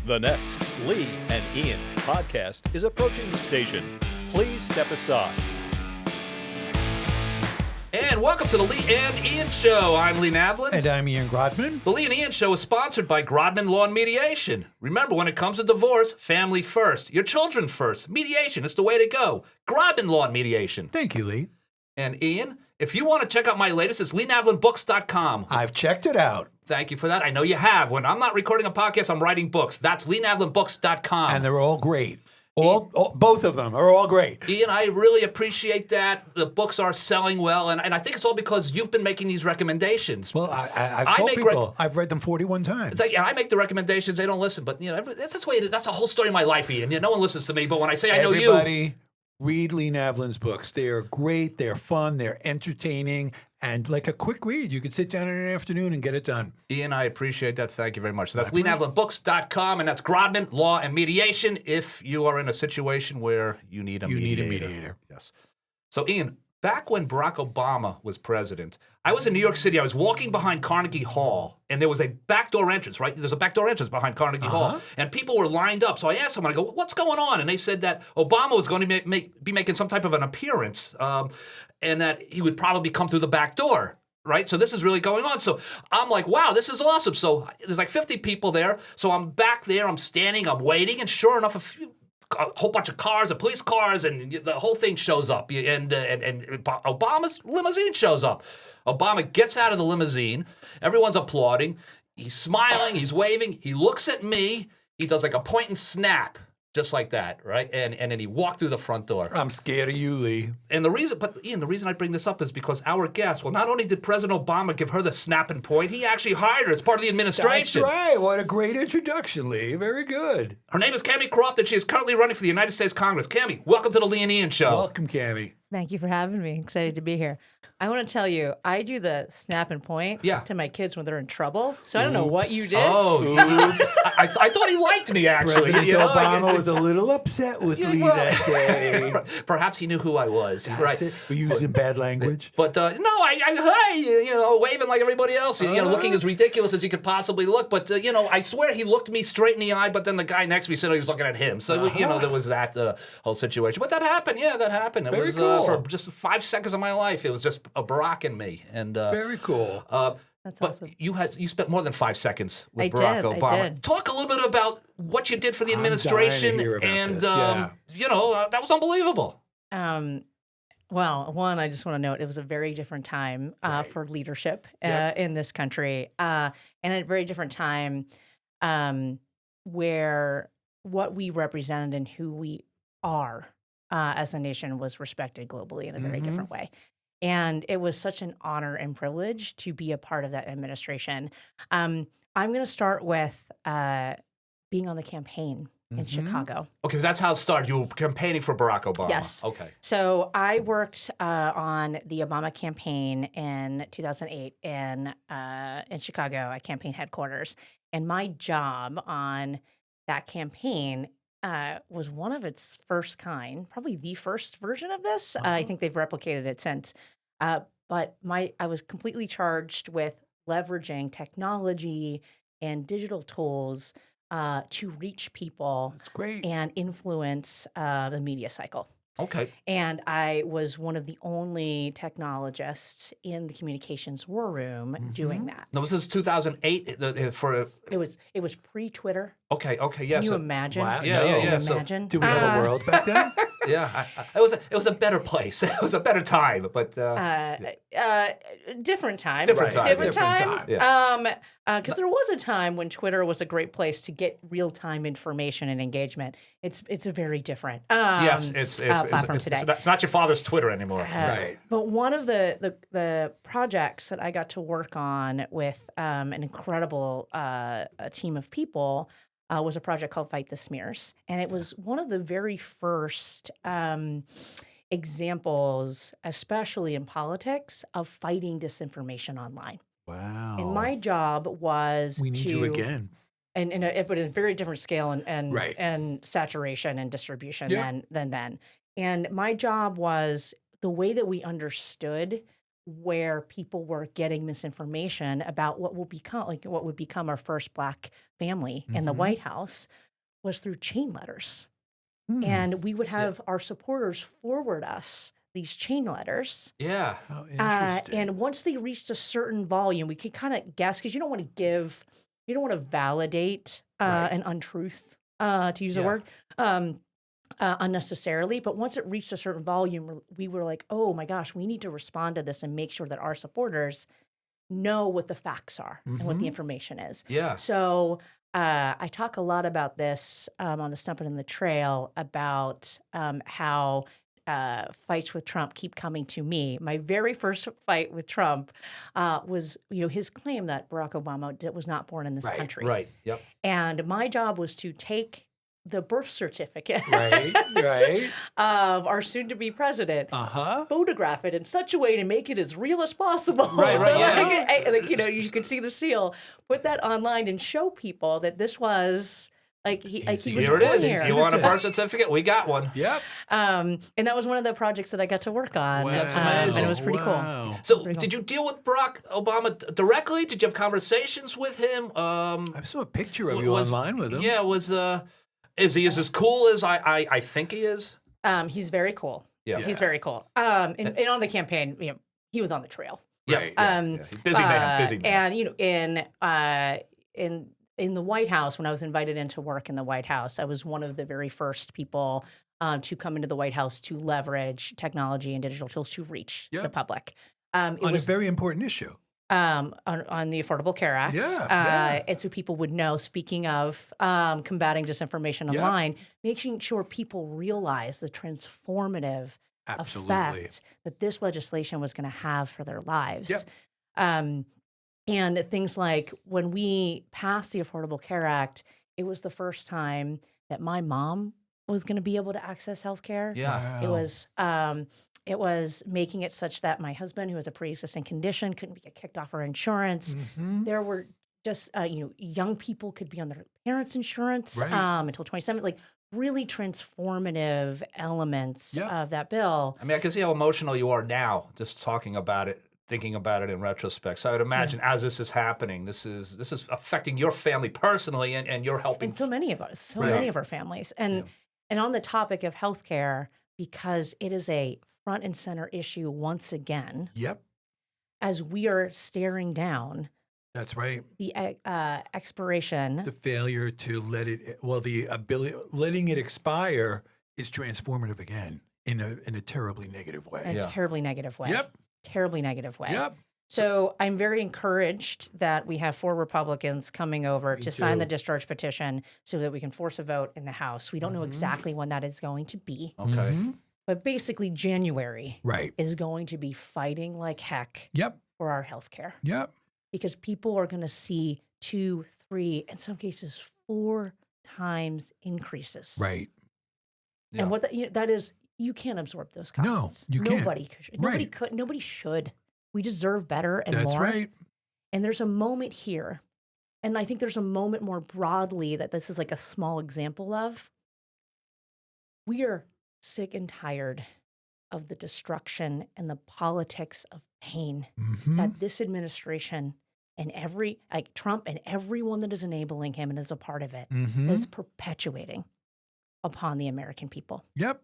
The next Lee and Ian podcast is approaching the station. Please step aside. And welcome to the Lee and Ian Show. I'm Lee Navlin. And I'm Ian Grodman. The Lee and Ian Show is sponsored by Grodman Law and Mediation. Remember, when it comes to divorce, family first. Your children first. Mediation is the way to go. Grodman Law and Mediation. Thank you, Lee. And Ian, if you want to check out my latest, it's LeeNavlinBooks.com. I've checked it out. Thank you for that. I know you have. When I'm not recording a podcast, I'm writing books. That's LeeNavlinBooks.com. And they're all great. Both of them are all great. Ian, I really appreciate that. The books are selling well, and I think it's all because you've been making these recommendations. Well, I've told people I've read them 41 times. And I make the recommendations, they don't listen. But that's the way it is. That's the whole story of my life, Ian. No one listens to me, but when I say I know you. Everybody read Lee Navlin's books. They are great, they're fun, they're entertaining, and like a quick read. You could sit down in an afternoon and get it done. Ian, I appreciate that. Thank you very much. So that's LeeNavlinBooks.com, and that's Grodman Law and Mediation if you are in a situation where you need a mediator. Yes. So, Ian, back when Barack Obama was president, I was in New York City. I was walking behind Carnegie Hall, and there was a backdoor entrance, right? There's a backdoor entrance behind Carnegie Hall, and people were lined up. So I asked someone, I go, what's going on? And they said that Obama was going to be making some type of an appearance, and that he would probably come through the back door. Right? So this is really going on. So I'm like, wow, this is awesome. So there's like 50 people there. So I'm back there, I'm standing, I'm waiting, and sure enough, a whole bunch of cars, police cars, and the whole thing shows up. And Obama's limousine shows up. Obama gets out of the limousine. Everyone's applauding. He's smiling. He's waving. He looks at me. He does like a point and snap, just like that, right? And then he walked through the front door. I'm scared of you, Lee. And Ian, the reason I bring this up is because our guest, well, not only did President Obama give her the snap and point, he actually hired her as part of the administration. That's right. What a great introduction, Lee. Very good. Her name is Cammie Croft, and she is currently running for the United States Congress. Cammie, welcome to the Lee and Ian Show. Welcome, Cammie. Thank you for having me. Excited to be here. I want to tell you, I do the snap and point to my kids when they're in trouble. So I don't know what you did. Oh, oops. I thought he liked me, actually. President Obama was a little upset with Lee that day. Perhaps he knew who I was. Right. We're using bad language. But I waving like everybody else, looking as ridiculous as he could possibly look. But, I swear he looked me straight in the eye, but then the guy next to me said he was looking at him. So, there was that whole situation. But that happened. Yeah, that happened. It Very was cool. For just 5 seconds of my life. It was just a Barack and me. And Very cool. That's but awesome. you spent more than 5 seconds with I Barack did, Obama. I did. Talk a little bit about what you did for the administration, I'm dying to hear about and this, yeah. that was unbelievable. Well, one, I just want to note it was a very different time for leadership in this country, and a very different time where what we represented and who we are as a nation was respected globally in a very different way. And it was such an honor and privilege to be a part of that administration. I'm going to start with being on the campaign in Chicago. Okay, so that's how it started. You were campaigning for Barack Obama. Yes. Okay. So I worked on the Obama campaign in 2008 in Chicago at campaign headquarters. And my job on that campaign was one of its first kind, probably the first version of this. I think they've replicated it since. But I was completely charged with leveraging technology and digital tools to reach people and influence the media cycle. Okay. And I was one of the only technologists in the communications war room doing that. Now, this is 2008 It was pre-Twitter. Okay, yeah. Can you imagine? Wow. Yeah. Can you imagine? Do we have a world back then? Yeah, it was a better place. It was a better time, but different time. Different time. Different time. Yeah. Because there was a time when Twitter was a great place to get real-time information and engagement. It's a very different yes, platform today. It's not your father's Twitter anymore. Right. But one of the projects that I got to work on with an incredible team of people was a project called Fight the Smears. And it was one of the very first examples, especially in politics, of fighting disinformation online. Wow. And my job was We need you again. but in a very different scale and Right. and saturation and distribution Yeah. than then. And my job was the way that we understood where people were getting misinformation about what would become our first Black family in the White House was through chain letters. And we would have our supporters forward us these chain letters. Yeah. How interesting. And once they reached a certain volume, we could kind of guess, because you don't want to validate an untruth, to use a word, unnecessarily. But once it reached a certain volume, we were like, oh my gosh, we need to respond to this and make sure that our supporters know what the facts are and what the information is. Yeah. So I talk a lot about this on the Stumpin' in the Trail about how fights with Trump keep coming to me. My very first fight with Trump was, his claim that Barack Obama was not born in this country. Right. Yep. And my job was to take the birth certificate of our soon-to-be president, photograph it in such a way to make it as real as possible. You could see the seal, put that online, and show people that this was he was Here it born is. here. You want a birth certificate? We got one. Yep. And that was one of the projects that I got to work on. Wow. That's amazing. And it was pretty cool. So, did you deal with Barack Obama directly? Did you have conversations with him? I saw a picture of you online with him. Yeah, is he as cool as I think he is? He's very cool. Yeah. He's very cool. And on the campaign, he was on the trail. Right. Busy man. And in the White House, when I was invited in to work in the White House, I was one of the very first people to come into the White House to leverage technology and digital tools to reach the public. On a very important issue. On the Affordable Care Act. And so people would know, speaking of combating disinformation online, making sure people realize the transformative effect that this legislation was going to have for their lives. And things like when we passed the Affordable Care Act, it was the first time that my mom was going to be able to access health care. Yeah. Wow. It was making it such that my husband, who has a pre-existing condition, couldn't get kicked off our insurance. There were just, young people could be on their parents' insurance until 27. Like, really transformative elements of that bill. I mean, I can see how emotional you are now just talking about it, thinking about it in retrospect. So I would imagine as this is happening, this is affecting your family personally, and you're helping. And so many of us, many of our families. And on the topic of healthcare, because it is a front and center issue once again. Yep. As we are staring down. That's right. The expiration. The failure to letting it expire is transformative again in a terribly negative way. In a terribly negative way. Yep. Terribly negative way. Yep. So I'm very encouraged that we have 4 Republicans coming over to sign the discharge petition so that we can force a vote in the House. We don't know exactly when that is going to be. Okay. But basically January is going to be fighting like heck for our health care. Yep. Because people are going to see 2, 3, in some cases 4 times increases. Right. Yeah. And what that is, you can't absorb those costs. No, you can't. Nobody could. Nobody could. Nobody should. We deserve better and more. That's right. And there's a moment here, and I think there's a moment more broadly that this is like a small example of. We are sick and tired of the destruction and the politics of pain that this administration and Trump and everyone that is enabling him and is a part of it is perpetuating upon the American people. Yep.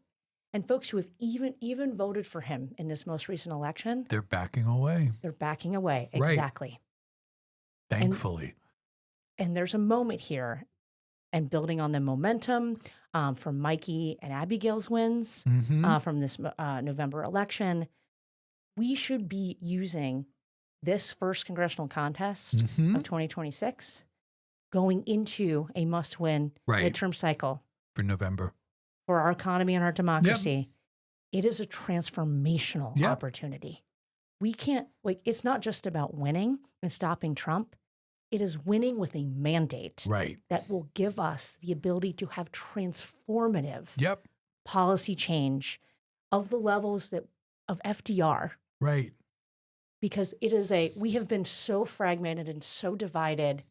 And folks who have even voted for him in this most recent election, they're backing away. They're backing away. Right. Exactly. Thankfully. And there's a moment here, and building on the momentum from Mikey and Abigail's wins from this November election, we should be using this first congressional contest of 2026 going into a must-win midterm cycle for November. For our economy and our democracy. It is a transformational opportunity. We can't, it's not just about winning and stopping Trump. It is winning with a mandate that will give us the ability to have transformative policy change of the levels of FDR. Right. Because we have been so fragmented and so divided.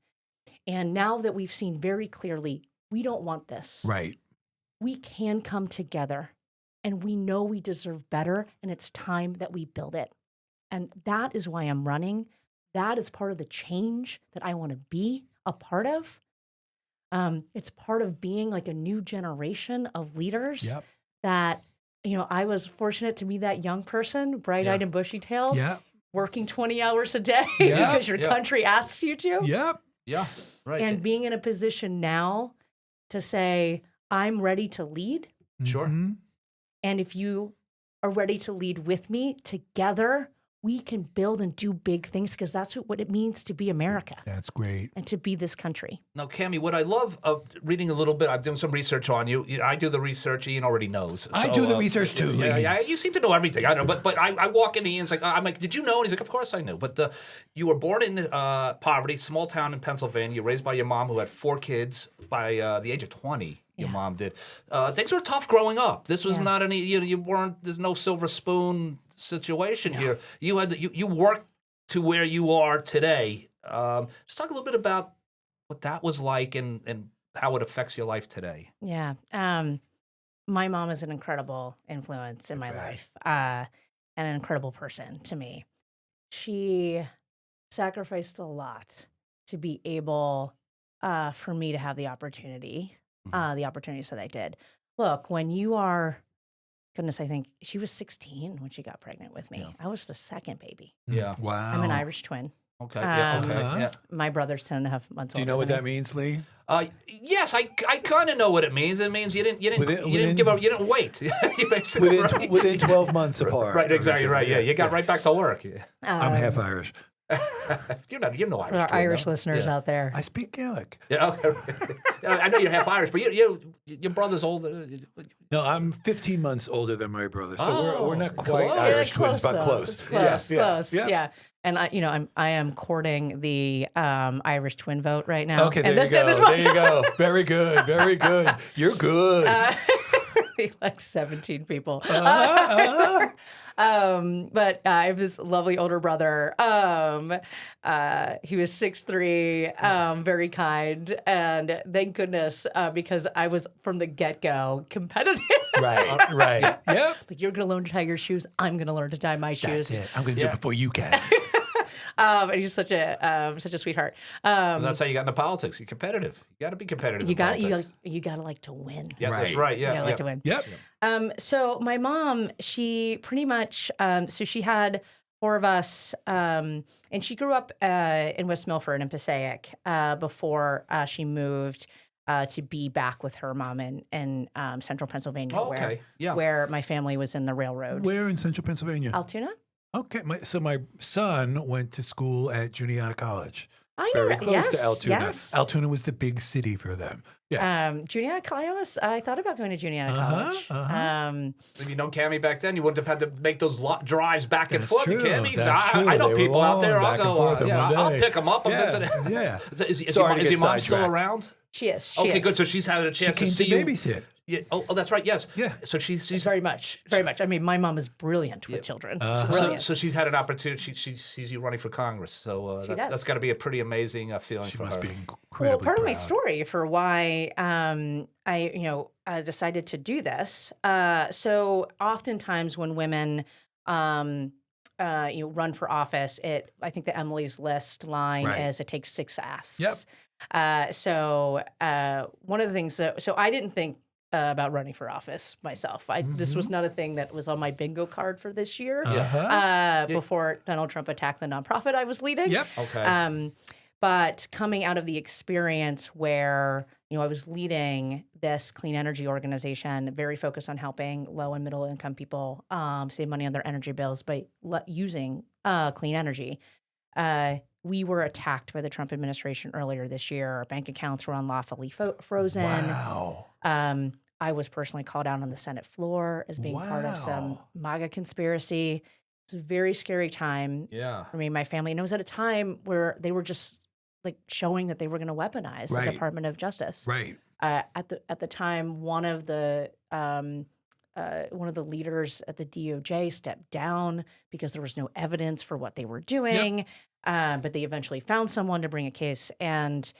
And now that we've seen very clearly, we don't want this. Right. We can come together, and we know we deserve better, and it's time that we build it. And that is why I'm running. That is part of the change that I want to be a part of. It's part of being like a new generation of leaders Yep. that, I was fortunate to be that young person, bright-eyed and bushy-tailed, Yep. working 20 hours a day Yeah, because your country asks you to. Yep. Yeah, right. And being in a position now to say, I'm ready to lead. Sure. Mhm. And if you are ready to lead with me, together, we can build and do big things because that's what it means to be America That's great. and to be this country. Now, Cammie, what I love of reading a little bit, I'm doing some research on you. I do the research. Ian already knows. I do the research too, Yeah, Lee. you seem to know everything. I don't know, but I walk into Ian's like, I'm like, did you know? And he's like, of course I knew. But you were born in poverty, small town in Pennsylvania. You're raised by your mom who had 4 kids by the age of 20. Your mom did. Things were tough growing up. This was not any. You weren't. There's no silver spoon situation here. You had you worked to where you are today. Just talk a little bit about what that was like and how it affects your life today. Yeah. My mom is an incredible influence in my life and an incredible person to me. She sacrificed a lot to be able for me to have the opportunities that I did. Look, when you are, goodness, I think she was 16 when she got pregnant with me. Yeah. I was the second baby. Yeah. Wow. I'm an Irish twin. Okay. Yeah. Okay. Yeah. My brother's 10.5 months Do you older know what than that means, Lee? Yes, I kind of know what it means. It means you didn't Within- give up. You didn't wait. You basically Within 12 months apart. Right. Exactly. Right. Yeah. You got right back to work. Yeah. I'm half Irish. You're no Irish. our twin, Irish no? listeners Yeah. out there. I speak Gaelic. Yeah, okay. I know you're half Irish, but your brother's older. No, I'm 15 months older than my brother, so we're not quite close. Irish twins, Close, but though. close. It's close, Yes, close. yeah. Yeah. And I am courting the Irish twin vote right now. Okay, and there you go. this one- There you go. Very good. Very good. You're good. like 17 people. Uh-huh. But I have this lovely older brother. He was 6'3", very kind, and thank goodness because I was from the get-go competitive. Right. Right. Yep. Like, you're gonna learn to tie your shoes. I'm gonna learn to tie my shoes. That's it. I'm going to do it before you can. And he's such a sweetheart. And that's how you got into politics. You're competitive. You got to be competitive. You in got politics. you got to like to win. Yeah, that's Right. right. Yeah. You gotta like to win. Yep. So my mom, she pretty much, so she had 4 of us, and she grew up in West Milford in Passaic before she moved to be back with her mom in central Pennsylvania, Oh, okay. Yeah. where my family was in the railroad. Where in central Pennsylvania? Altoona? Okay. So my son went to school at Juniata College. I know. Very close Yes, to Altoona. yes. Altoona was the big city for them. Yeah. Juniata College. I thought about going to Juniata College. If you know Cammie back then, you wouldn't have had to make those drives back and That's forth. true. Cammie, That's true. I know They were people out there. long I'll back and go. forth in one I'll day. pick them up and Yeah. visit. Yeah. Is Sorry to your get mom still sidetracked. around? She is. Okay, is. good. So she's had a She chance to came see to you. babysit. Yeah. Oh, that's right. Yes. Yeah. So she's Very much. I mean, my mom is brilliant with children. Brilliant. So she's had an opportunity. She sees you running for Congress. So does. that's got to be a pretty amazing feeling She for must her. be incredibly Well, part of my proud. story for why I decided to do this. So oftentimes when women run for office, I think the Emily's List line Right. is it takes 6 asks. Yep. So one of the things, so I didn't think about running for office myself. This was not a thing that was on my bingo card for this year. Before Donald Trump attacked the nonprofit I was leading. Yep. Okay. But coming out of the experience where I was leading this clean energy organization, very focused on helping low and middle income people save money on their energy bills by using clean energy. We were attacked by the Trump administration earlier this year. Our bank accounts were unlawfully frozen. Wow. I was personally called out on the Senate floor as being part of some Wow. MAGA conspiracy. It's a very scary time Yeah. for me and my family. And it was at a time where they were just like showing that they were going to weaponize the Right. Department of Justice. Right. At the time, one of the leaders at the DOJ stepped down because there was no evidence for what they were doing. But they eventually found someone to bring a case, and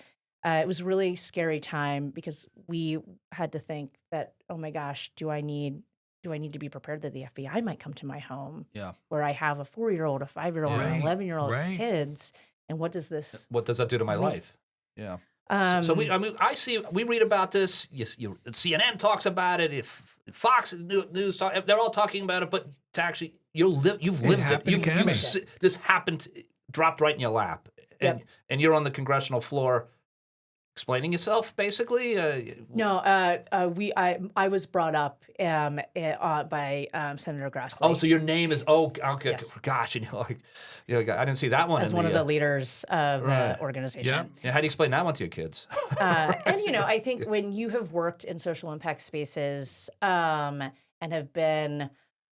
it was a really scary time because we had to think that, oh my gosh, do I need do I need to be prepared that the FBI might come to my home? Yeah. Where I have a 4-year-old, a 5-year-old, Right, an 11-year-old right. kids, and what does this? What does that do to my life? Yeah. So we read about this. CNN talks about it. If Fox News talk, they're all talking about it. But to actually, you've lived it. This happened, dropped right in your lap, and you're on the congressional floor, explaining yourself, basically. No, I was brought up by Senator Grassley. Oh, so your name is okay. Yes. Gosh, and you're like, I didn't see that one as one of the leaders of the organization. Yeah. How do you explain that one to your kids? And I think when you have worked in social impact spaces and have been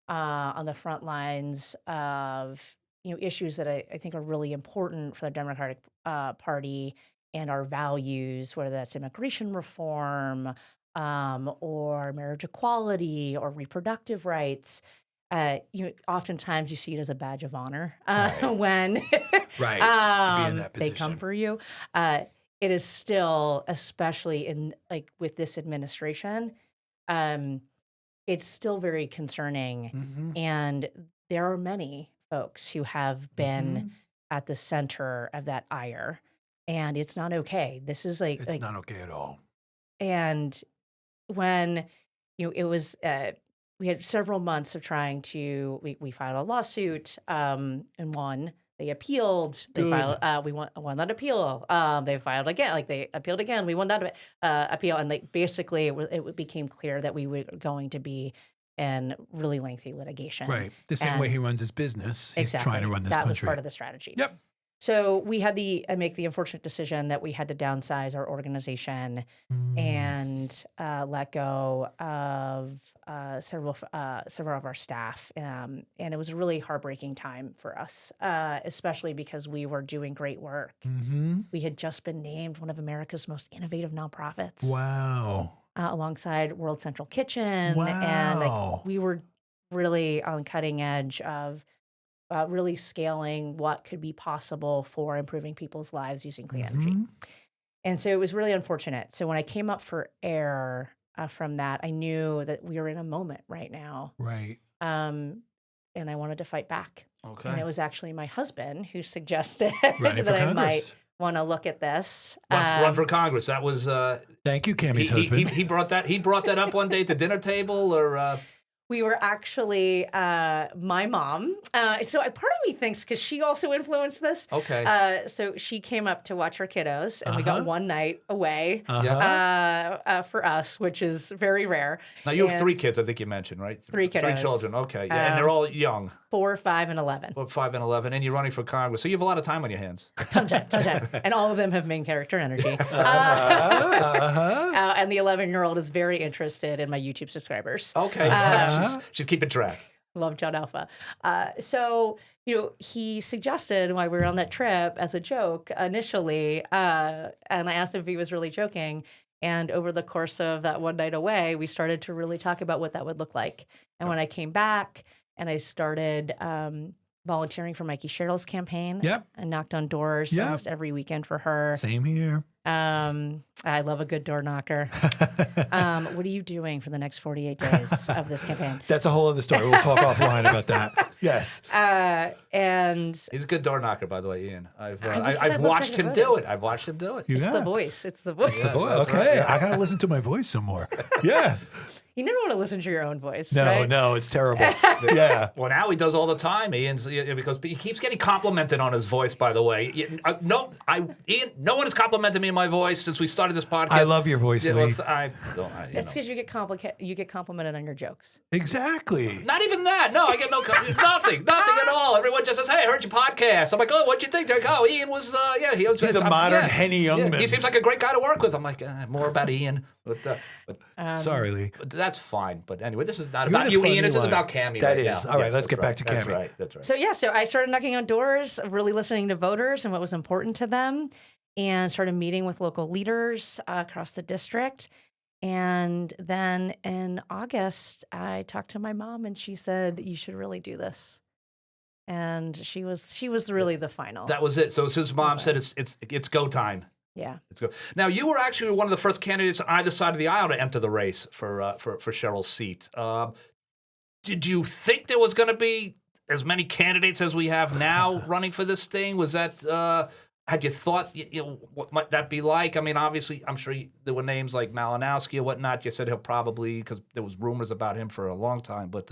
on the front lines of issues that I think are really important for the Democratic Party and our values, whether that's immigration reform or marriage equality or reproductive rights. Oftentimes you see it as a badge of honor when to be in that they position. come for you. It is still, especially in with this administration, it's still very concerning. And there are many folks who have been at the center of that ire. And it's not okay. This is it's not okay at all. And when it was, we had several months of trying to. We filed a lawsuit and won. They appealed. They filed. We won that appeal. They filed again. They appealed again. We won that appeal. And basically, it became clear that we were going to be in really lengthy litigation. Right. The same way he runs his business. He's trying to run this country. That was part of the strategy. Yep. So we had to make the unfortunate decision that we had to downsize our organization and let go of several of our staff. And it was a really heartbreaking time for us, especially because we were doing great work. We had just been named one of America's most innovative nonprofits. Wow. Alongside World Central Kitchen. Wow. And we were really on cutting edge of really scaling what could be possible for improving people's lives using clean energy. And so it was really unfortunate. So when I came up for air from that, I knew that we were in a moment right now. Right. And I wanted to fight back. Okay. And it was actually my husband who suggested Running for that I Congress. might want to look at this. Run for Congress. That was. Thank you, Cammie's husband. He brought that up one day at the dinner table, or. We were actually my mom. So part of me thinks because she also influenced this. Okay. So she came up to watch our kiddos, and we got one night away for us, which is very rare. Now you have 3 kids, I think you mentioned, right? 3 kiddos. 3 children. Okay. Yeah, and they're all young. 4, 5, and 11. Well, 5 and 11, and you're running for Congress, so you have a lot of time on your hands. Ton of time. And all of them have main character energy. And the 11-year-old is very interested in my YouTube subscribers. Okay. She's keeping track. Love John Alpha. So, he suggested while we were on that trip as a joke initially, and I asked him if he was really joking. And over the course of that one night away, we started to really talk about what that would look like. And when I came back and I started volunteering for Mikey Sherrill's campaign, I knocked on doors almost every weekend for her. Same here. I love a good door knocker. What are you doing for the next 48 days of this campaign? That's a whole other story. We'll talk offline about that. Yes. And he's a good door knocker, by the way, Ian. I've watched him do it. I've watched him do it. It's the voice. It's the voice. Okay. Right. I got to listen to my voice some more. Yeah. You never want to listen to your own voice. No, right? no, it's terrible. Yeah. Well, now he does all the time, Ian, because he keeps getting complimented on his voice, by the way. Ian, no one has complimented me on my voice since we started this podcast. I love your voice, Lee. It's because you get complimented on your jokes. Exactly. Not even that. No, I get nothing at all. Everyone just says, "Hey, I heard your podcast." I'm like, "Oh, what'd you think?" They're like, "Oh, Ian was, he's a modern Henny Youngman. He seems like a great guy to work with." I'm like, more about Ian, but sorry, Lee. But that's fine. But anyway, this is not about you, Ian. This is about Cammie. That right is. now. All right, Yes, let's get back to Cammie. That's right. So I started knocking on doors, really listening to voters and what was important to them, and started meeting with local leaders across the district. And then in August, I talked to my mom, and she said, "You should really do this." And she was really the final. That was it. So as soon as Mom said it's go time. Yeah. Let's go. Now, you were actually one of the first candidates on either side of the aisle to enter the race for Sherrill's seat. Did you think there was going to be as many candidates as we have now running for this thing? Was that had you thought what might that be like? I mean, obviously, I'm sure there were names like Malinowski or whatnot. You said he'll probably, because there was rumors about him for a long time. But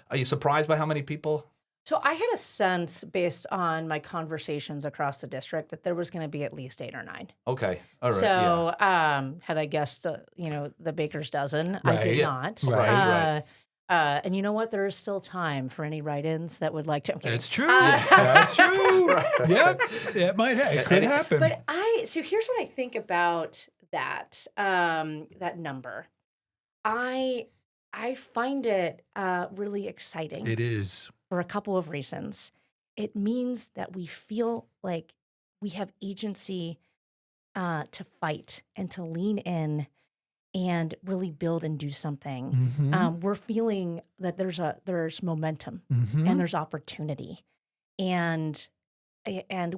are you surprised by how many people? So I had a sense, based on my conversations across the district, that there was going to be at least 8 or 9. Okay, all right. So had I guessed, the baker's dozen, I Right. did Yeah. not. Right. And you know what? There is still time for any write-ins that would like to. I'm kidding. That's true. That's true. Yep. It might it could happen. But so here's what I think about that that number. I find it really exciting. It is. For a couple of reasons. It means that we feel like we have agency to fight and to lean in and really build and do something. Mm-hmm. We're feeling that there's momentum Mm-hmm. and there's opportunity, and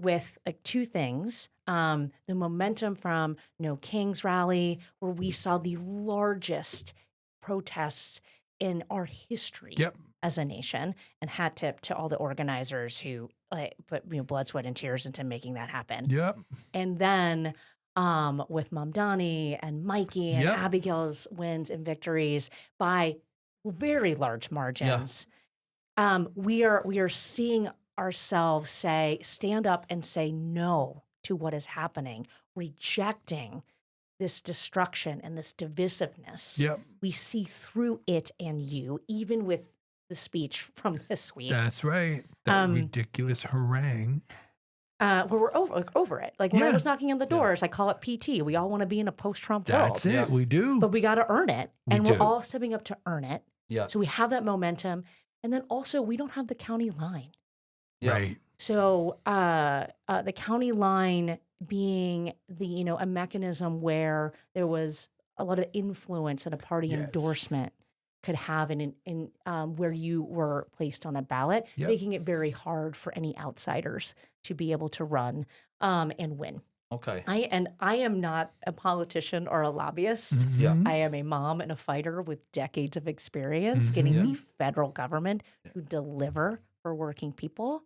with like 2 things, the momentum from No Kings rally, where we saw the largest protests in our history. Yep. As a nation, and hat tip to all the organizers who put blood, sweat, and tears into making that happen. Yep. And then with Mamdani and Mikey and Yep. Abigail's wins and victories by very large margins, we are seeing ourselves stand up and say no to what is happening, rejecting this destruction and this divisiveness. Yep. We see through it and you, even with the speech from this week. That's right. That ridiculous harangue. Where we're over it. Like when I Yeah. was knocking on the doors, I call it PT. We all want to be in a post-Trump world. That's it. We do. But we got to earn it. And We we're do. all stepping up to earn it. Yeah. So we have that momentum. And then also, we don't have the county line. Yeah. Right. So the county line being a mechanism where there was a lot of influence and a party Yes. endorsement could have in where you were placed on a ballot, Yep. making it very hard for any outsiders to be able to run and win. Okay. I am not a politician or a lobbyist. Mhm. Yeah. I am a mom and a fighter with decades of experience getting the federal government to deliver for working people.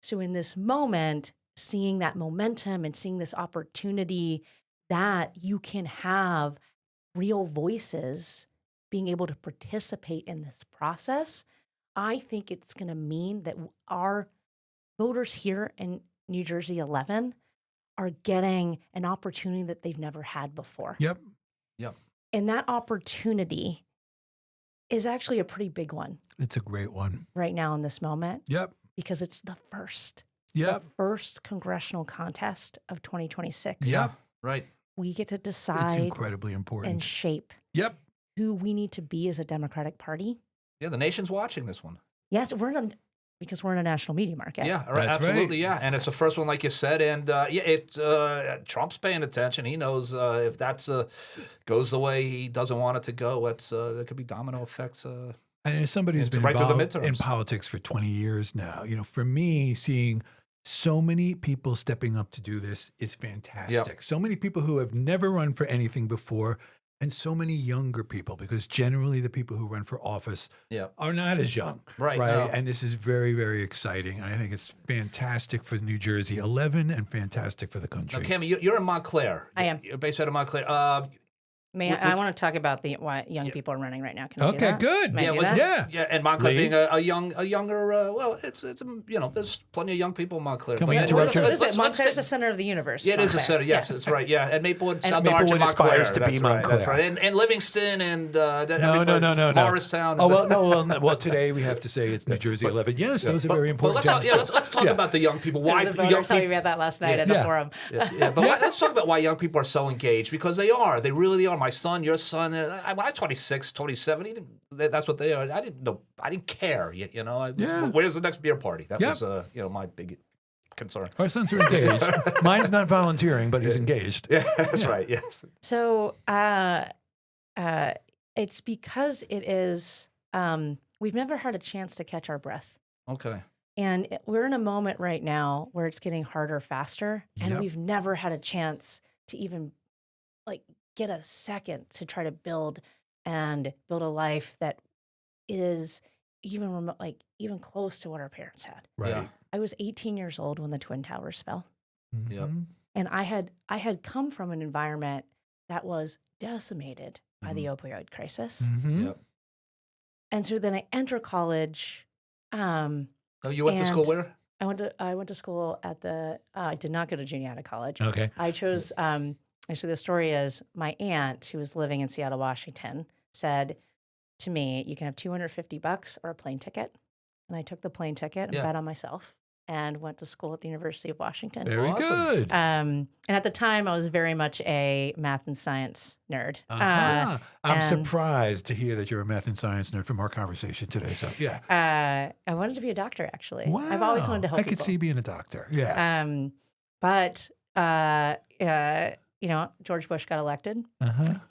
So in this moment, seeing that momentum and seeing this opportunity that you can have real voices being able to participate in this process, I think it's going to mean that our voters here in New Jersey 11 are getting an opportunity that they've never had before. Yep. Yep. And that opportunity is actually a pretty big one It's a great one. right now in this moment Yep. because it's the first Yep. congressional contest of 2026. Yep. Right. We get to It's decide incredibly important. and shape Yep. who we need to be as a Democratic Party. Yeah, the nation's watching this one. Yes, because we're in a national media market. Yeah, right, That's absolutely, right. yeah. And it's the first one, like you said, and Trump's paying attention. He knows if that's goes the way he doesn't want it to go, there could be domino effects. And as somebody who's It's been right through the involved in midterms. politics for 20 years now, for me, seeing so many people stepping up to do this is fantastic. So many people who have never run for anything before, and so many younger people, because generally the people who run for office are not as young. Right, no. And this is very, very exciting. And I think it's fantastic for New Jersey 11 and fantastic for the Now, country. Cammie, you're in Montclair. I am. You're based out of Montclair. I want to talk about why young people are running right now. Can I do Okay, that? good. May I do well, that? Yeah. and Montclair Lee? being a younger, well, it's there's plenty of young people in Montclair. Can But we anyway, interrupt you? What is it? let's Montclair's stay- the center of the universe. Yeah, it is a Montclair. center. Yes, that's right. Yeah, and Maplewood, South Maplewood Orange, Montclair. aspires to be That's right. That's Montclair. right. And Livingston and No. Morristown. Oh, well, today we have to say it's New Jersey 11. Yes, those are very important. Well, towns. let's talk about the young people. There Why was a young voter telling me people? about that last night at Yeah. a forum. Yeah, but let's talk about why young people are so engaged, because they are. They really are. My son, your son. When I was 26, 27, that's what they are. I didn't know. I didn't care. Where's the next beer party? That was my big concern. Our sons are engaged. Mine's not volunteering, but he's engaged. Yeah, that's right. Yes. So it's because it is, we've never had a chance to catch our breath. Okay. And we're in a moment right now where it's getting harder faster. And Yep. we've never had a chance to even get a second to try to build a life that is even close to what our parents had. Right. Yeah. I was 18 years old when the Twin Towers fell. Yep. And I had come from an environment that was decimated by the opioid crisis. Yep. And so then I enter college. Oh, you went to school where? I went to school at I did not go to Juniata College. Okay. I chose, actually the story is my aunt who was living in Seattle, Washington, said to me, you can have $250 or a plane ticket. And I took the plane ticket and bet on myself and went to school at the University of Washington. Very good. And at the time, I was very much a math and science nerd. I'm surprised to hear that you're a math and science nerd from our conversation today. So, yeah. I wanted to be a doctor, actually. Wow. I've always wanted to help people. I could see being a doctor. Yeah. But George Bush got elected,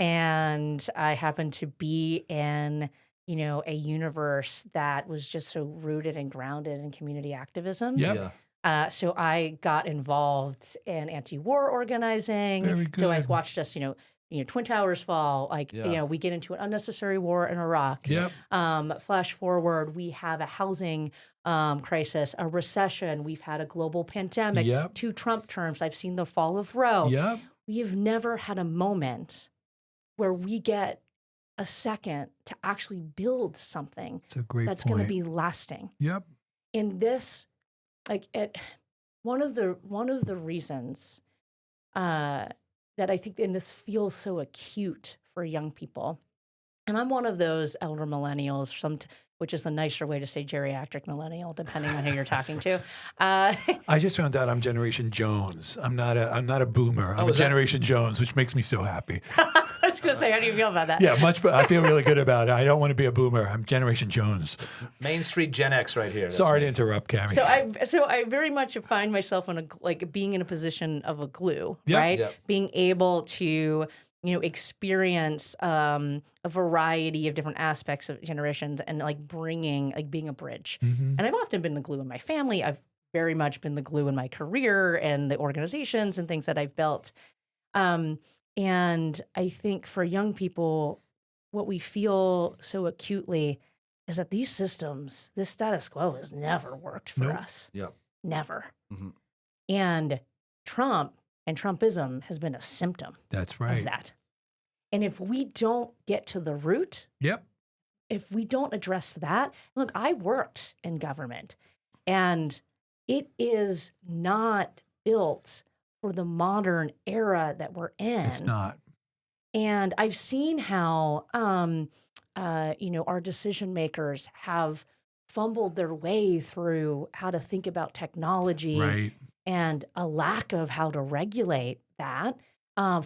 and I happened to be in a universe that was just so rooted and grounded in community activism. Yep. Yeah. So I got involved in anti-war organizing. Very good. So I watched us, Twin Towers fall. We get into an unnecessary war in Iraq. Yep. Flash forward, we have a housing crisis, a recession. We've had a global pandemic. Yep. 2 Trump terms. I've seen the fall of Roe. Yep. We have never had a moment where we get a second to actually build something that's going to be lasting. Yep. In this, one of the reasons that I think, and this feels so acute for young people, and I'm one of those elder millennials, which is a nicer way to say geriatric millennial, depending on who you're talking to. I just found out I'm Generation Jones. I'm not a boomer. I'm a Generation Jones, which makes me so happy. I was going to say, how do you feel about that? Yeah, I feel really good about it. I don't want to be a boomer. I'm Generation Jones. Main Street Gen X right here. Sorry to interrupt, Cammie. So I very much find myself in being in a position of a glue, Yep. right? Yep. Being able to experience a variety of different aspects of generations and being a bridge. And I've often been the glue in my family. I've very much been the glue in my career and the organizations and things that I've built. And I think for young people, what we feel so acutely is that these systems, this status quo has never worked for us. Yep. Never. Mm-hmm. And Trump and Trumpism has been a symptom That's right. of that. And if we don't get to the root, Yep. if we don't address that, look, I worked in government and it is not built for the modern era that we're in. It's not. And I've seen how, our decision makers have fumbled their way through how to think about technology Right. and a lack of how to regulate that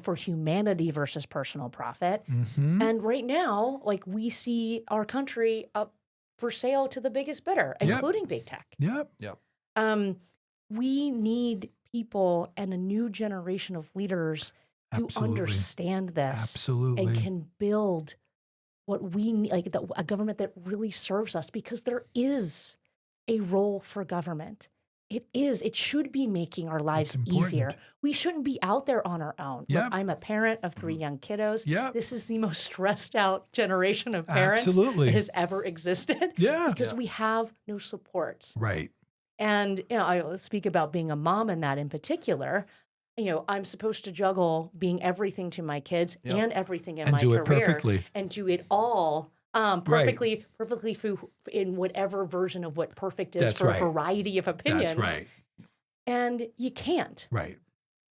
for humanity versus personal profit. Mm-hmm. And right now, we see our country up for sale to the biggest bidder, including big tech. Yep. Yep. We need people and a new generation of leaders who Absolutely. understand this Absolutely. and can build what we need, a government that really serves us, because there is a role for government. It should be making our lives easier. We shouldn't be out there on our own. Yep. Look, I'm a parent of 3 young kiddos. Yep. This is the most stressed out generation of parents Absolutely. that has ever existed. Yeah. Because we have no supports. Right. And, I speak about being a mom in that in particular. I'm supposed to juggle being everything to my kids and everything in my career. And do it perfectly. And do it all perfectly in whatever version of what perfect is for a variety of opinions. That's right. And you can't. Right.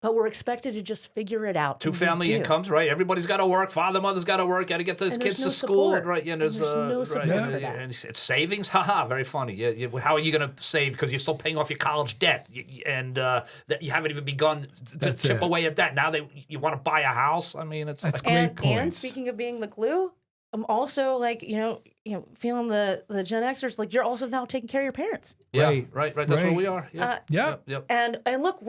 But we're expected to just figure it out. 2 family incomes, right? Everybody's got to work. Father, mother's got to work. Got to get those kids to school, right? There's no support for that. And it's savings, haha, very funny. How are you going to save because you're still paying off your college debt, and that you haven't even begun to chip away at that? Now you want to buy a house. I mean, it's that's great points. And speaking of being the glue, I'm also feeling the Gen Xers, you're also now taking care of your parents. Yeah, right. That's where we are. Yeah. Yep. And look,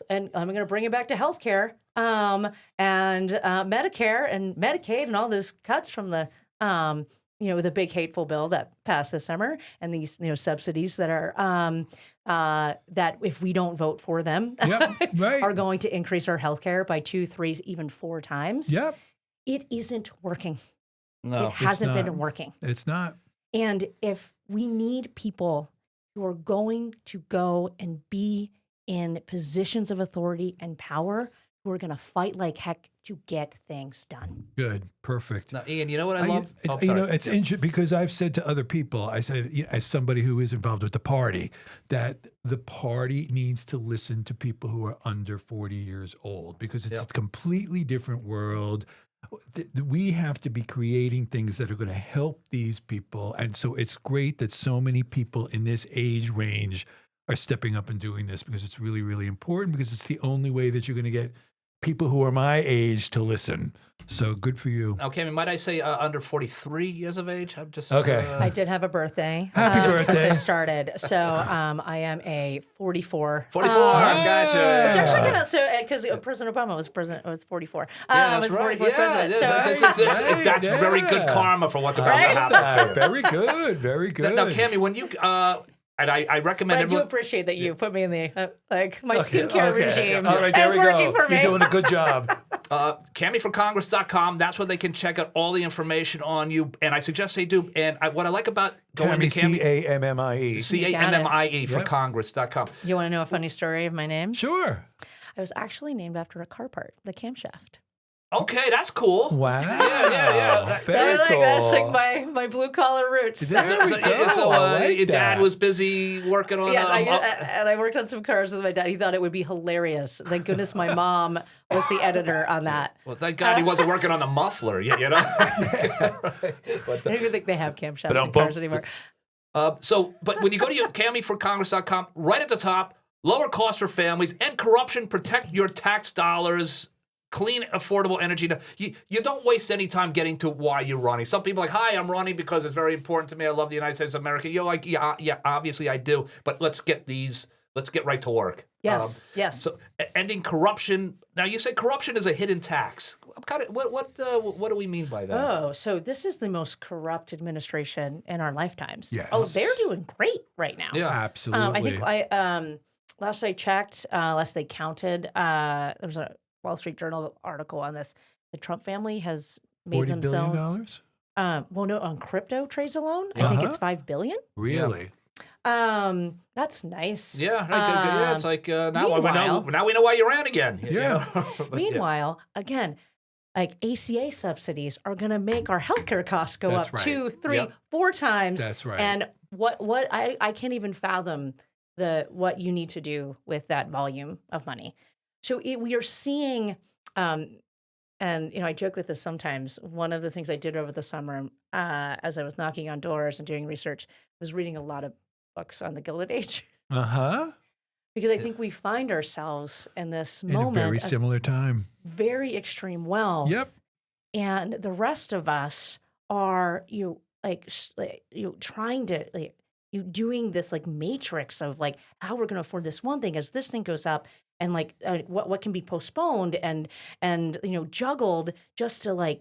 and I'm going to bring it back to healthcare, and Medicare and Medicaid and all those cuts from the the big hateful bill that passed this summer, and these subsidies that are that if we don't vote for them, are going to increase our healthcare by 2, 3, even 4 times. Yep. It isn't working. No, it hasn't been working. It's not. And if We need people who are going to go and be in positions of authority and power, who are going to fight like heck to get things done. Good. Perfect. Now, Ian, you know what I love? It's interesting because I've said to other people, I said, as somebody who is involved with the party, that the party needs to listen to people who are under 40 years old because it's a completely different world. We have to be creating things that are going to help these people. And so it's great that so many people in this age range are stepping up and doing this because it's really, really important because it's the only way that you're going to get people who are my age to listen. So good for you. Okay, might I say under 43 years of age? I'm just okay. I did have a birthday. Happy birthday. Since I started. So I am a 44. 44. Gotcha. Which actually kind of because President Obama was 44. Yeah, was that's right. 44th president. That's very good karma for what's about to happen. Very good. Very good. Now, Cammie, when you and I recommend But I do everyone. appreciate that you put me in the my skincare regime. All right, there It's we working go. for me. You're doing a good job. CammieForCongress.com. That's where they can check out all the information on you. And I suggest they do. And what I like about going to Cammie, Cammie. Cammie for Congress.com. You want to know a funny story of my name? Sure. I was actually named after a car part, the camshaft. Okay, that's cool. Wow. Yeah. Very cool. That's like my blue collar roots. There we go. So I like your dad that. was busy working on. Yes, and I worked on some cars with my dad. He thought it would be hilarious. Thank goodness my mom was the editor on that. Well, thank God he wasn't working on the muffler. You know. I don't even think they have camshafts in cars anymore. But when you go to CammieForCongress.com, right at the top, lower costs for families and corruption, protect your tax dollars. Clean, affordable energy. You don't waste any time getting to why you're running. Some people are like, hi, I'm running because it's very important to me. I love the United States of America. You're like, yeah, obviously I do. But let's get right to work. Yes. So ending corruption. Now you say corruption is a hidden tax. What do we mean by that? Oh, so this is the most corrupt administration in our lifetimes. Yes. Oh, they're doing great right now. Yeah, absolutely. I think last I checked, last they counted, there was a Wall Street Journal article on this. The Trump family has made $40 themselves. billion? Well, no, on crypto trades alone, I think it's $5 billion. Really? That's nice. Yeah, right, good. Yeah, it's like now we know why you ran again. Yeah. Meanwhile, again, like ACA subsidies are going to make our healthcare costs go That's up right. 2, 3, 4 times. That's right. And what I can't even fathom what you need to do with that volume of money. So we are seeing, and I joke with this sometimes. One of the things I did over the summer, as I was knocking on doors and doing research, was reading a lot of books on the Gilded Age. Because I think we find ourselves in this moment, in a very similar time, very extreme wealth. Yep. And the rest of us are trying to doing this like matrix of like how we're going to afford this one thing as this thing goes up. And like what can be postponed and juggled just to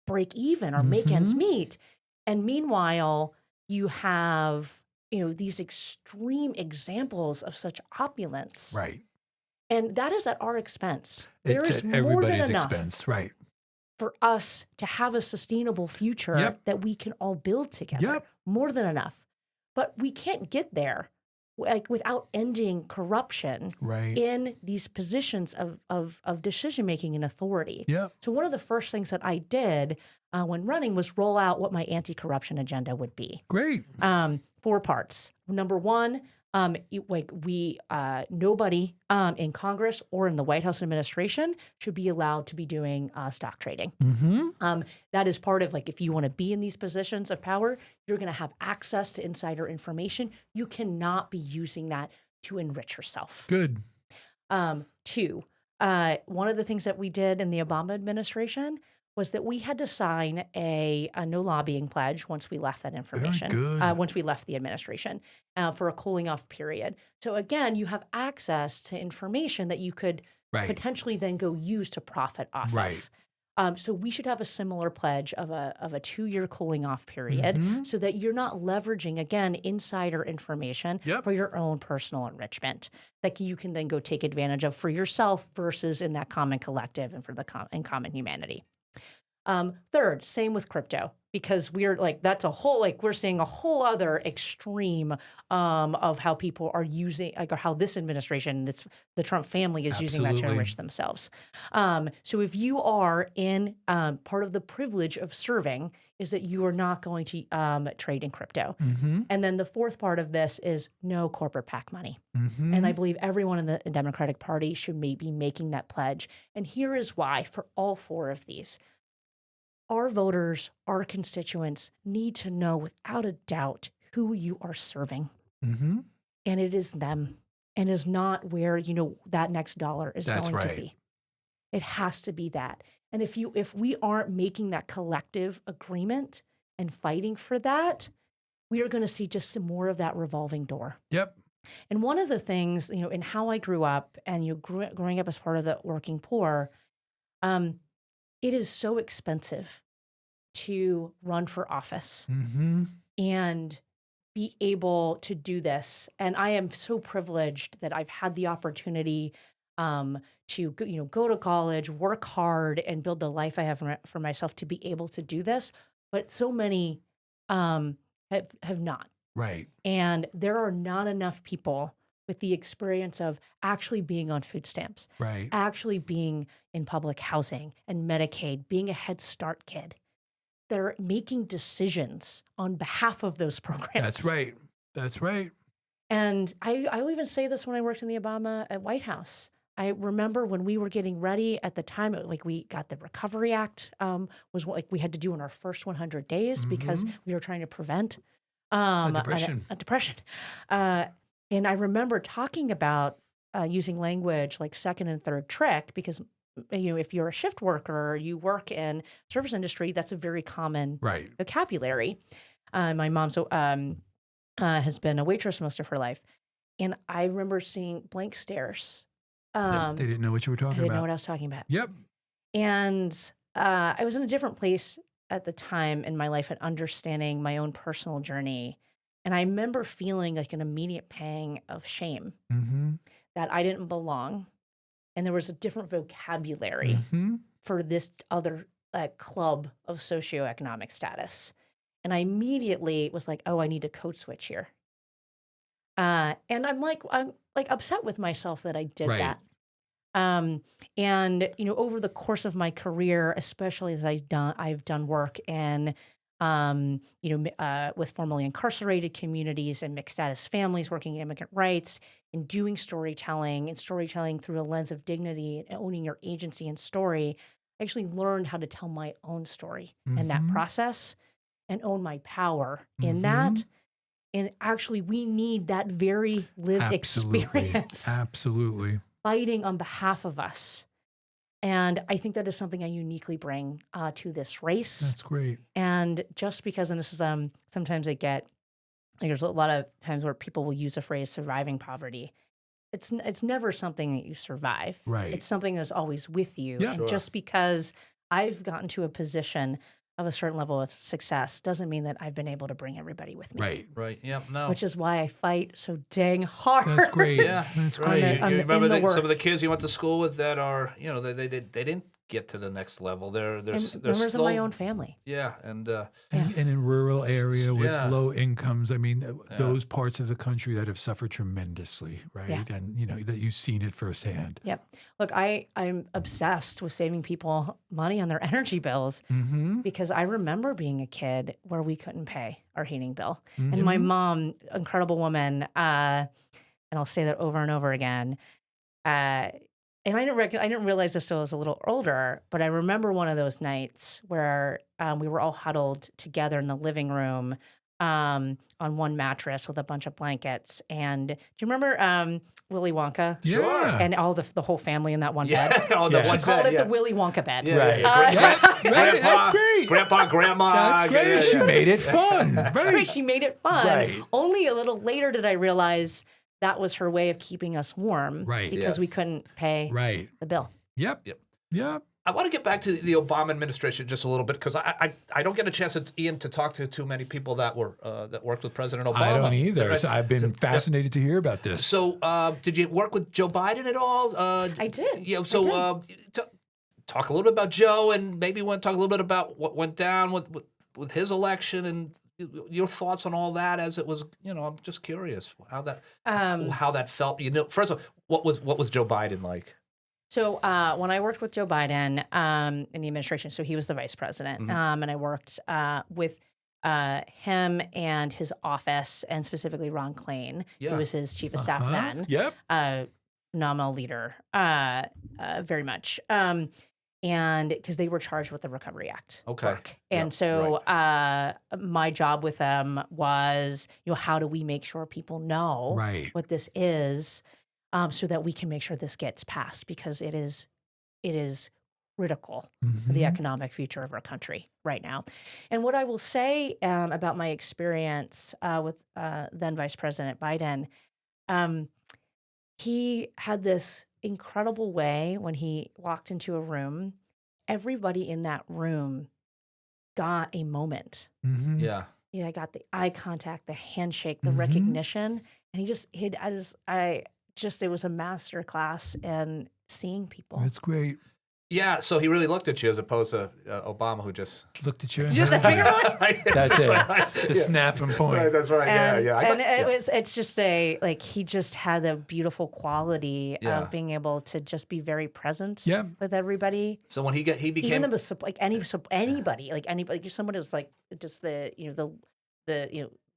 break even or make ends meet. And meanwhile, you have these extreme examples of such opulence, right? And that is at our expense. It's there is at more everybody's than enough expense, right? For us to have a sustainable future that we can all build together. More than enough, but we can't get there without ending corruption in these positions of decision making and authority. So one of the first things that I did when running was roll out what my anti-corruption agenda would be. Great. 4 parts. Number 1, nobody in Congress or in the White House administration should be allowed to be doing stock trading. That is part of if you want to be in these positions of power, you're going to have access to insider information. You cannot be using that to enrich yourself. Good. 2, one of the things that we did in the Obama administration was that we had to sign a no lobbying pledge once we left that information, once we left the administration for a cooling off period. So again, you have access to information that you could potentially then go use to profit off of. So we should have a similar pledge of a 2-year cooling off period so that you're not leveraging, again, insider information for your own personal enrichment that you can then go take advantage of for yourself versus in that common collective and for the common humanity. Third, same with crypto, because we're like, that's a whole, like, we're seeing a whole other extreme of how people are using, like, or how this administration, the Trump family is using that to Absolutely. enrich themselves. So if you are in part of the privilege of serving is that you are not going to trade in crypto. Mm-hmm. And then the fourth part of this is no corporate PAC money. Mm-hmm. And I believe everyone in the Democratic Party should be making that pledge. And here is why for all four of these. Our voters, our constituents need to know without a doubt who you are serving. Mm-hmm. And it is them, and is not where, that next dollar is That's going right. to be. It has to be that. And if we aren't making that collective agreement and fighting for that, we are going to see just some more of that revolving door. Yep. And one of the things, in how I grew up, and growing up as part of the working poor, it is so expensive to run for office Mm-hmm. and be able to do this. And I am so privileged that I've had the opportunity to go to college, work hard, and build the life I have for myself to be able to do this. But so many have not. Right. And there are not enough people with the experience of actually being on food stamps, Right. actually being in public housing and Medicaid, being a Head Start kid. They're making decisions on behalf of those programs. That's right. That's right. And I will even say this when I worked in the Obama at White House. I remember when we were getting ready at the time, like we got the Recovery Act was like we had to do in our first 100 days because we were trying to prevent depression. A depression. And I remember talking about using language like second and third trick because if you're a shift worker or you work in service industry, that's a very common Right. vocabulary. My mom has been a waitress most of her life. And I remember seeing blank stares. They didn't know what you were I talking didn't about. know what I was talking about. Yep. And I was in a different place at the time in my life at understanding my own personal journey. And I remember feeling like an immediate pang of shame Mm-hmm. that I didn't belong. And there was a different vocabulary Mm-hmm. for this other club of socioeconomic status. And I immediately was like, oh, I need a code switch here. And I'm upset with myself that I did Right. that. And over the course of my career, especially as I've done work in with formerly incarcerated communities and mixed status families, working in immigrant rights, and doing storytelling through a lens of dignity and owning your agency and story, I actually learned how to tell my own story in that process and own my power in that. And actually, we need that very lived experience. Absolutely. Fighting on behalf of us. And I think that is something I uniquely bring to this race. That's great. And just because, and this is sometimes there's a lot of times where people will use the phrase surviving poverty. It's never something that you survive. Right. It's something that's always with you. Yeah. And Sure. just because I've gotten to a position of a certain level of success doesn't mean that I've been able to bring everybody with me. Right. Right. Yep. No. Which is why I fight so dang hard. That's great. Yeah, That's right. great. You remember in the work. some of the kids you went to school with that are, they didn't get to the next level. They're And they're members still, of my own family. Yeah, and And in rural area with Yeah. low incomes, I mean, those parts of the country that have suffered tremendously, right? Yeah. And that you've seen it firsthand. Yep. Look, I'm obsessed with saving people money on their energy bills Mm-hmm. because I remember being a kid where we couldn't pay our heating bill. Mm-hmm. And my mom, incredible woman, and I'll say that over and over again. And I didn't realize this until I was a little older, but I remember one of those nights where we were all huddled together in the living room on one mattress with a bunch of blankets. And do you remember Willy Wonka? Yeah. And all the whole family in that one bed? oh, the Yeah. one She called bed, it the Willy Wonka bed. Yeah, Right. yeah. Right. That's great. Grandpa, grandma. That's great. yeah, She yeah. made it fun. Right. Right, she made it fun. Right. Only a little later did I realize that was her way of keeping us warm. Right. Because Yes. we couldn't pay Right. the bill. Yep. Yep. Yep. I want to get back to the Obama administration just a little bit because I don't get a chance, Ian, to talk to too many people that worked with President Obama. I don't either. Right? So I've been fascinated to hear about this. So, did you work with Joe Biden at all? I did. Yeah. So, talk a little bit about Joe, and maybe want to talk a little bit about what went down with his election and your thoughts on all that as it was. I'm just curious how that felt. First of all, what was Joe Biden like? So when I worked with Joe Biden in the administration, so he was the vice president, and I worked with him and his office, and specifically Ron Klain, who was his chief of staff then. Yep. Phenomenal leader, very much. And because they were charged with the Recovery Act work. And so my job with them was, how do we make sure people know what this is, so that we can make sure this gets passed, because it is critical for the economic future of our country right now. And what I will say about my experience with then Vice President Biden, he had this incredible way when he walked into a room, everybody in that room got a moment. Yeah. I got the eye contact, the handshake, the recognition, and it was a master class in seeing people. That's great. Yeah, so he really looked at you as opposed to Obama, who just looked at you. Did the finger one? That's it. The snap and point. Right, that's right. And it's just he just had a beautiful quality of being able to just be very present with everybody. So when he became even anybody, someone who's like just the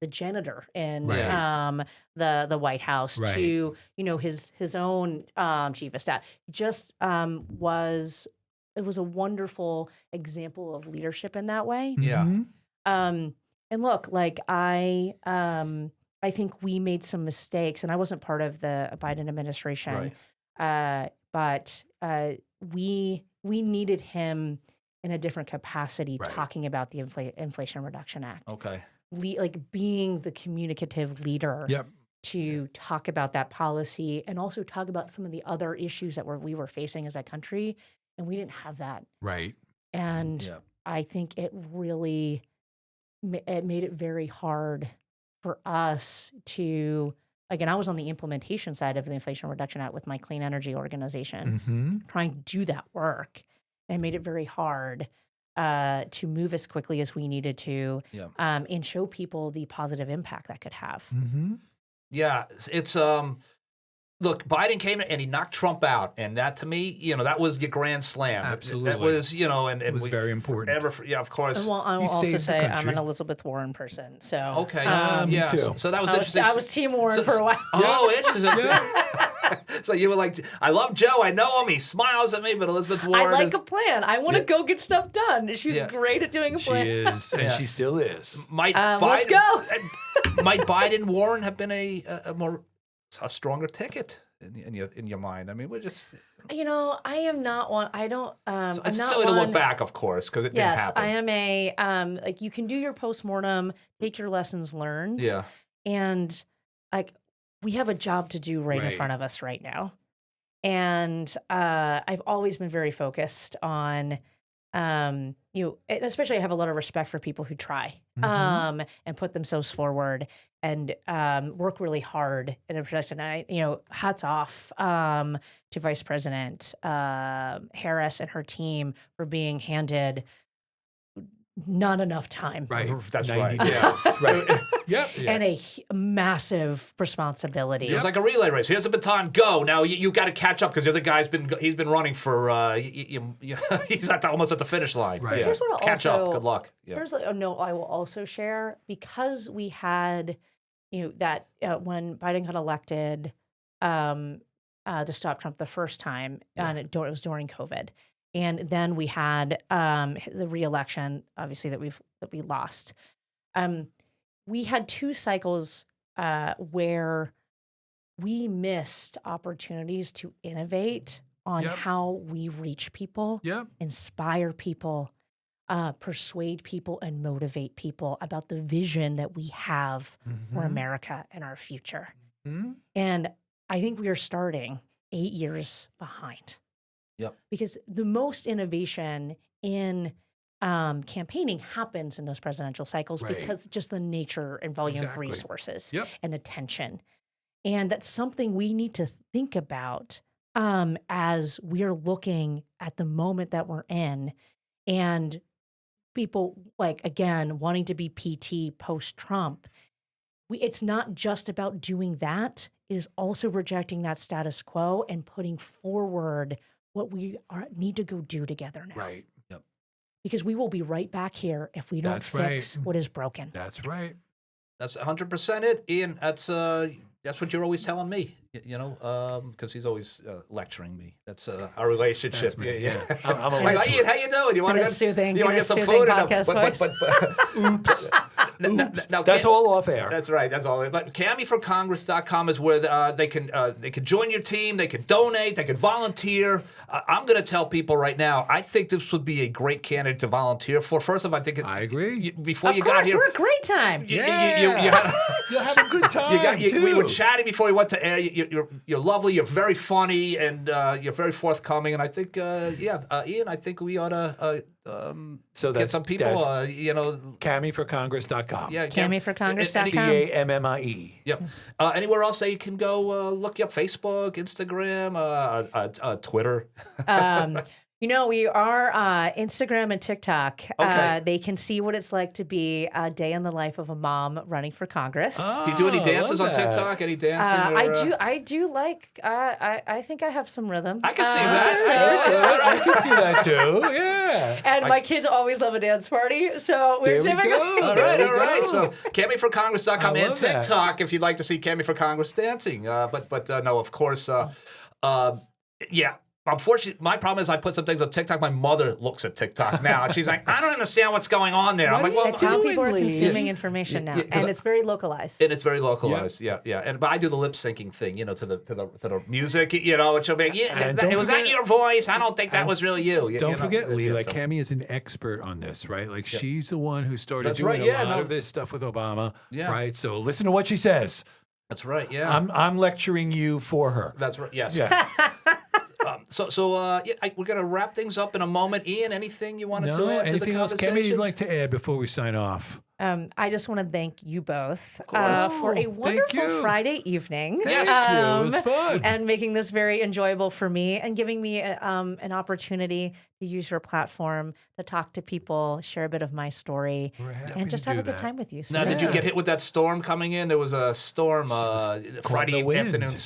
janitor in the White House to his own chief of staff. It was a wonderful example of leadership in that way. And look, I think we made some mistakes, and I wasn't part of the Biden administration, but we needed him in a different capacity talking about the Inflation Reduction Act. Being the communicative leader to talk about that policy, and also talk about some of the other issues that we were facing as a country, and we didn't have that. And I think it really made it very hard for us to, again, I was on the implementation side of the Inflation Reduction Act with my clean energy organization, trying to do that work, and it made it very hard to move as quickly as we needed to, and show people the positive impact that could have. Yeah, it's look, Biden came in and he knocked Trump out, and that to me, that was your grand slam. Absolutely, that was, and it was very important. Of course. And I will also say I'm an Elizabeth Warren person. So me too. So that was interesting. I was Team Warren for a while. Oh, interesting. So you were like, I love Joe. I know him. He smiles at me, but Elizabeth Warren. I like a plan. I want to go get stuff done. She's great at doing a plan. She is, and she still is. Let's go. Might Biden Warren have been a stronger ticket in your mind? I mean, we're just. I am not one. I don't. So it's silly to look back, of course, because it didn't happen. I am a. You can do your postmortem, take your lessons learned. And we have a job to do right in front of us right now. And I've always been very focused on, and especially I have a lot of respect for people who try and put themselves forward and work really hard in a production. And hats off to Vice President Harris and her team for being handed not enough time. That's 90 right. days. And a massive responsibility. It was like a relay race. Here's the baton. Go. Now you got to catch up because the other guy's been running for he's almost at the finish line. Here's what I'll catch up. Good luck. Here's I will also share, because we had that when Biden got elected to stop Trump the first time, and it was during COVID. And then we had the re-election, obviously, that we lost. We had 2 cycles where we missed opportunities to innovate on how we reach people, inspire people, persuade people, and motivate people about the vision that we have for America and our future. And I think we are starting 8 years behind. Because the most innovation in campaigning happens in those presidential cycles because just the nature and volume of resources and attention. And that's something we need to think about as we're looking at the moment that we're in, and people again wanting to be PT post-Trump. It's not just about doing that. It is also rejecting that status quo and putting forward what we need to go do together now. Right. Yep. Because we will be right back here if we don't fix what is broken. That's right. That's 100% it, Ian. That's what you're always telling me, because he's always lecturing me. That's our relationship. That's me, yeah. I'm a Like, Ian, how you doing? You want to get soothing, you want to get some soothing food? podcast voice. Oops. Now, That's all off air. That's right. That's all. But CammieForCongress.com is where they can join your team. They can donate. They can volunteer. I'm going to tell people right now. I think this would be a great candidate to volunteer for. First of all, I think I agree. Before Of you course, got here, we're a great time. you had You'll have a good time. we were chatting before we went to air. You're lovely. You're very funny, and you're very forthcoming. And I think, Ian, I think we ought to get some people. CammieForCongress.com. Yeah, CammieForCongress.com. CAMMIE. Yep. Anywhere else that you can go look you up? Facebook, Instagram, Twitter. We are Instagram and TikTok. Okay. They can see what it's like to be a day in the life of a mom running for Congress. Do you do any dances on love that. TikTok? Any dancing? I do like. I think I have some rhythm. I can see that. I can see that too. Yeah. And my kids always love a dance party, so we're There we typically. go. All There right. we go. So CammieForCongress.com I and love that. TikTok if you'd like to see Cammie for Congress dancing. But no, of course, yeah. Unfortunately, my problem is I put some things on TikTok. My mother looks at TikTok now, and she's like, "I don't understand what's going on there." I'm like, "Well, It's how people are Lee? consuming information now, 'cause and it's very localized. and it's very localized, yeah. But I do the lip syncing thing, to the music, which will be, And was that your voice? I don't think that was really you. Don't forget, Lee, yeah, like so- Cammie is an expert on this, right? Like she's the one who started That's doing right, yeah, a lot no. of this stuff with Obama, Yeah. right? So listen to what she says. That's right, yeah. I'm lecturing you for her. That's right, yes. Yeah. We're going to wrap things up in a moment. Ian, anything you wanted to No, add to the anything else, conversation? Cammie, you'd like to add before we sign off? I just want to thank you both course. for a wonderful you. Friday evening. Yes. Thank you. It was fun. And making this very enjoyable for me and giving me an opportunity to use your platform to talk to people, share a bit of my story, We're happy and just to have do a good that. time with you. So Now, did you Yeah. get hit with that storm coming in? There was a storm Friday the wind. afternoon.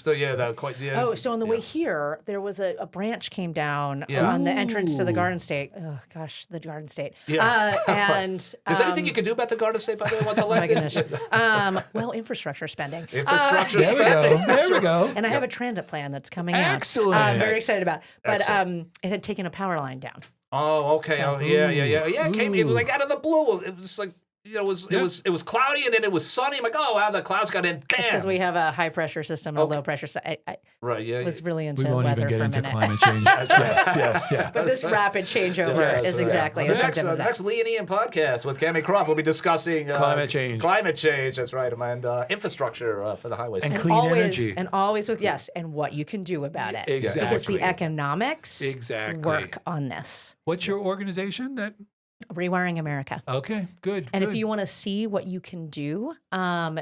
Oh, so on the way here, there was a branch came down Yeah. on the entrance to the Ooh. Garden State. Oh gosh, the Garden State. Yeah. And Is there anything you can do about the Garden State, by the way, once oh my elected? goodness. Well, infrastructure spending. Infrastructure There we spending. go. There we go. And I have a transit plan that's coming out. Excellent. I'm very excited about. But Excellent. it had taken a power line down. Oh, okay. Oh, yeah. It came. It was like out of the blue. It was like it was cloudy and then it was sunny. I'm like, oh wow, the clouds got in. Bam. Because we have a high pressure system and a low pressure. So I Right. Yeah. was really We into won't weather even get for a into minute. climate change. yes. But this rapid changeover Yes, is yeah. exactly The a next, symptom of that. next Lee and Ian podcast with Cammie Croft. We'll be discussing Climate change. Climate change. That's right, and infrastructure for the highways. And clean energy. And always with yes, and what you can do about it. Exactly. Because the economics Exactly. work on this. What's your organization? Rewiring America. Okay, good. And good. if you want to see what you can do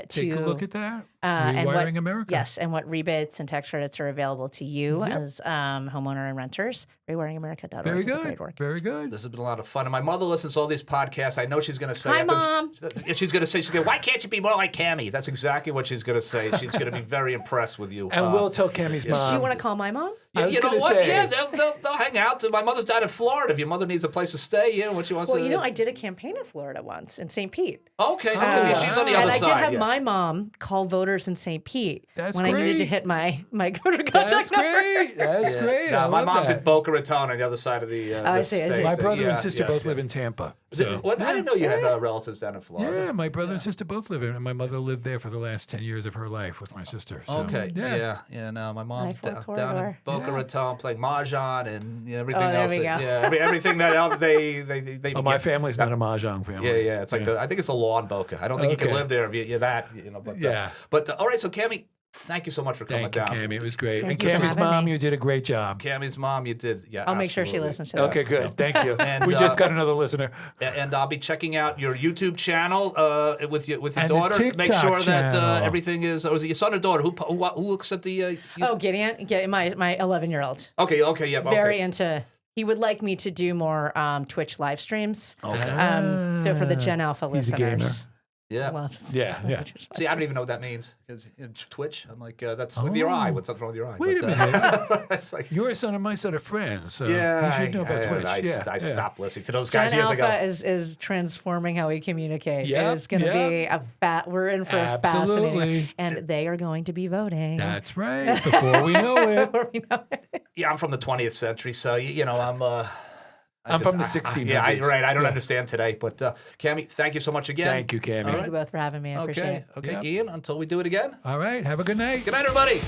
Take to a look at that. and Rewiring what, America. Yes, and what rebates and tax credits are available to you Yep. as homeowner and renters, rewiringamerica.org Very is a good. great work. Very good. This has been a lot of fun. And my mother listens to all these podcasts. I know she's going to say, Hi, Mom. She's going to say, why can't you be more like Cammie? That's exactly what she's going to say. She's going to be very impressed with you. And we'll tell Cammie's mom. Do you want to call my mom? I was You know gonna what? say- Yeah, they'll hang out. My mother's down in Florida. If your mother needs a place to stay, what she wants Well, to. I did a campaign in Florida once in St. Pete. Okay, yeah, she's on the And other I side. did have yeah. my mom call voters in St. Pete That's when I needed to great. hit my voter contact That's number. great. That's Yeah. great. No, I my love mom's that. in Boca Raton on the other side of the. I see, I see. state. My brother Yeah, and sister yes, both yes. live in Tampa. Is it- So- what? I didn't know you had relatives down in Florida. Yeah, my brother and sister both live in, and my mother lived there for the last 10 years of her life with my sister. So, Okay. Yeah. Yeah. No, my mom's I-4 down in corridor. Boca Raton playing mahjong and everything Oh, there else. we go. Yeah, everything that else they. Oh, my family's not a mahjong family. Yeah. It's like I think it's a law in Boca. I don't think you can Okay. live there if you're that. But Yeah. All right. So Cammie, thank you so much for coming Thank you, down. Cammie. It was great. Thank and you for Cammie's having mom, me. you did a great job. Cammie's mom, you did. Yeah, I'll make sure she absolutely. listens to this. Okay, good. Thank you. And, we just got another listener. And I'll be checking out your YouTube channel with your And the daughter. Make TikTok sure that channel. everything is. Or is it your son or daughter? Who looks at the? Oh, Gideon, my 11-year-old. Okay, yeah. He's very into. He would like me to do more Twitch live streams. Okay. So for the Gen Alpha He's a gamer. listeners, Yeah. loves Yeah. See, I don't even know what that means because Twitch. I'm like, that's with your eye. What's wrong with your eye? Wait a minute. It's like, Your son and my son are friends. So yeah, you should know about Twitch. I stopped listening to those Gen guys years Alpha ago. is transforming how we communicate. Yep, It's going to be we're in for a Absolutely. fascinating, and they are going to be voting. That's right. Before we know it. Before we know it. Yeah, I'm from the 20th century, so I'm from the 1600s. Yeah, right. I don't understand today, but Cammie, thank you so much again. Thank you, Cammie. Thank you both for having me. I appreciate it. Okay, Yep. Ian. Until we do it again. All right. Have a good night. Good night, everybody.